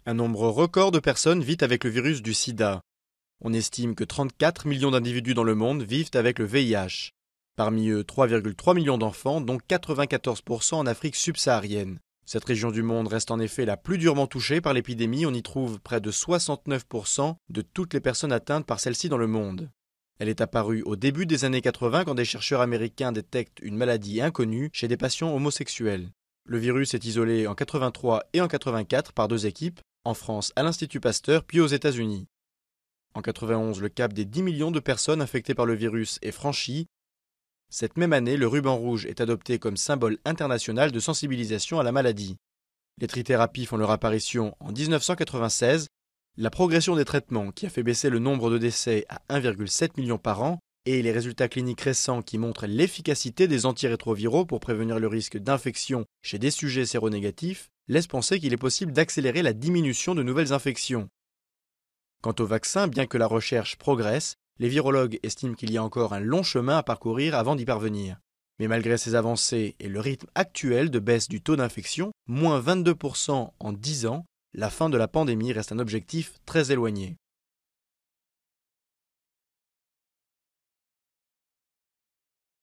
Un nombre record de personnes vit avec le virus du sida. On estime que 34 millions d'individus dans le monde vivent avec le VIH. Parmi eux, 3,3 millions d'enfants, dont 94% en Afrique subsaharienne. Cette région du monde reste en effet la plus durement touchée par l'épidémie. On y trouve près de 69% de toutes les personnes atteintes par celle-ci dans le monde. Elle est apparue au début des années 80 quand des chercheurs américains détectent une maladie inconnue chez des patients homosexuels. Le virus est isolé en 83 et en 84 par deux équipes, en France à l'Institut Pasteur puis aux États-Unis. En 91, le cap des 10 millions de personnes infectées par le virus est franchi. Cette même année, le ruban rouge est adopté comme symbole international de sensibilisation à la maladie. Les trithérapies font leur apparition en 1996. La progression des traitements qui a fait baisser le nombre de décès à 1,7 million par an et les résultats cliniques récents qui montrent l'efficacité des antirétroviraux pour prévenir le risque d'infection chez des sujets séronégatifs laissent penser qu'il est possible d'accélérer la diminution de nouvelles infections. Quant au vaccin, bien que la recherche progresse, les virologues estiment qu'il y a encore un long chemin à parcourir avant d'y parvenir. Mais malgré ces avancées et le rythme actuel de baisse du taux d'infection, moins 22% en 10 ans, la fin de la pandémie reste un objectif très éloigné.